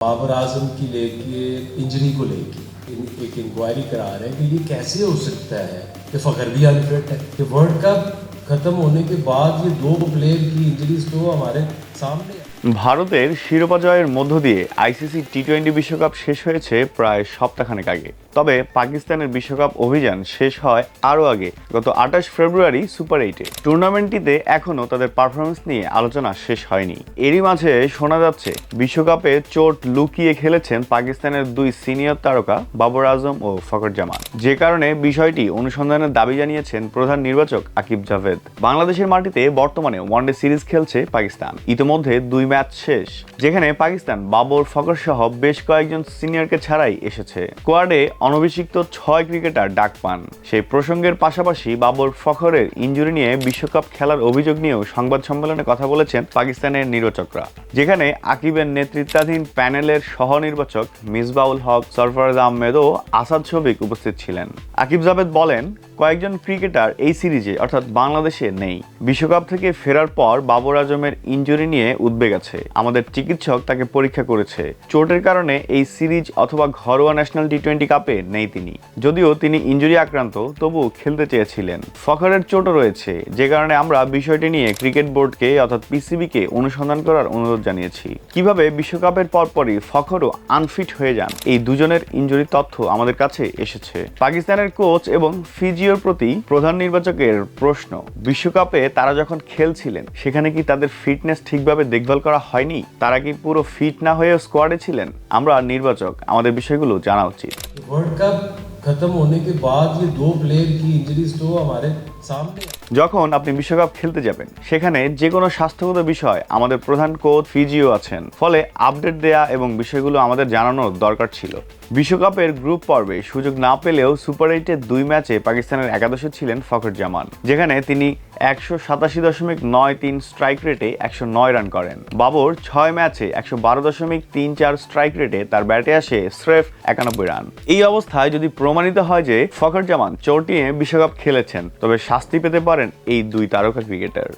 बाबर आजम की लेके इंजरी को लेके एक इंक्वायरी करा रहे हैं कि ये कैसे हो सकता है कि फ़खर भी अनफिट है कि वर्ल्ड कप ख़त्म होने के बाद ये दो प्लेयर की इंजरीज तो हमारे सामने है। ভারতের শিরোপা জয়ের মধ্য দিয়ে আইসিসি টি-20 বিশ্বকাপ শেষ হয়েছে প্রায় সপ্তাহখানেক আগে। তবে পাকিস্তানের বিশ্বকাপ অভিযান শেষ হয় আরও আগে, গত 28 ফেব্রুয়ারি সুপার 8-এ। টুর্নামেন্টটিতে এখনও তাদের পারফরমেন্স নিয়ে আলোচনা শেষ হয়নি। এরই মাঝে শোনা যাচ্ছে বিশ্বকাপে চোট লুকিয়ে খেলেছেন পাকিস্তানের দুই সিনিয়র তারকা বাবর আজম ও ফখর জামান, যে কারণে বিষয়টি অনুসন্ধানের দাবি জানিয়েছেন প্রধান নির্বাচক আকিব জাভেদ। বাংলাদেশের মাটিতে বর্তমানে ওয়ানডে সিরিজ খেলছে পাকিস্তান। ইতিমধ্যে দুই ম্যাচ শেষ, যেখানে পাকিস্তান বাবর ফখর সহ বেশ কয়েকজন সিনিয়রকে ছাড়াই এসেছে। স্কোয়াডে অনভিষিক্ত 6 ক্রিকেটার ডাক পান। সেই প্রসঙ্গের পাশাপাশি বাবর ফখরের ইনজুরি নিয়ে বিশ্বকাপ খেলার অভিযোগ নিয়েও সংবাদ সম্মেলনে কথা বলেছেন পাকিস্তানের নির্বাচকরা, যেখানে আকিবের নেতৃত্বাধীন প্যানেলের সহ নির্বাচক মিসবাউল হক, সরফরাজ আহমেদ ও আসাদ শফিক উপস্থিত ছিলেন। আকিব জাভেদ বলেন, কয়েকজন ক্রিকেটার এই সিরিজে অর্থাৎ বাংলাদেশে নেই। বিশ্বকাপ থেকে ফেরার পর বাবর আজমের ইনজুরি নিয়ে উদ্বেগ আছে। আমাদের চিকিৎসক তাকে পরীক্ষা করেছে। চোটের কারণে এই সিরিজ অথবা ঘরোয়া ন্যাশনাল টি-20 কাপে নেই তিনি। যদিও তিনি ইনজুরি আক্রান্ত, তবুও খেলতে চেয়েছিলেন। ফখরের চোটও রয়েছে, যে কারণে আমরা বিষয়টি নিয়ে ক্রিকেট বোর্ডকে অর্থাৎ পিসিবিকে অনুসন্ধান করার অনুরোধ জানিয়েছি। কিভাবে বিশ্বকাপের পরপরই ফখরও আনফিট হয়ে যান, এই দুজনের ইনজুরির তথ্য আমাদের কাছে এসেছে। পাকিস্তানের কোচ এবং ফিজিওর প্রতি প্রধান নির্বাচকের প্রশ্ন, বিশ্বকাপে তারা যখন খেলছিলেন সেখানে কি তাদের ফিটনেস ঠিকভাবে দেখভাল করা হয়নি? তারা কি পুরো ফিট না হয়ে স্কোয়াডে ছিলেন? আমরা নির্বাচক, আমাদের বিষয়গুলো জানা উচিত। वर्ल्ड कप खत्म होने के बाद ये दो प्लेयर की इंजरीज तो हमारे सामने है। যখন আপনি বিশ্বকাপ খেলতে যাবেন, সেখানে যে কোনো স্বাস্থ্যগত বিষয় আমাদের প্রধান কোচ ফিজিও আছেন, ফলে আপডেট দেয়া এবং বিষয়গুলো আমাদের জানানোর দরকার ছিল। বিশ্বকাপের গ্রুপ পর্বে সুযোগ না পেলেও সুপার 8-এর 2 ম্যাচে পাকিস্তানের একাদশে ছিলেন ফখর জামান, যেখানে তিনি 187.93 স্ট্রাইক রেটে 109 রান করেন। বাবর 6 ম্যাচে 112.34 স্ট্রাইক রেটে তার ব্যাটে আসে স্রেফ 91 রান। এই অবস্থায় যদি প্রমাণিত হয় যে ফখর জামান চোট নিয়ে বিশ্বকাপ খেলেছেন, তবে শাস্তি পেতে পারেন এই দুই তারকা ক্রিকেটার।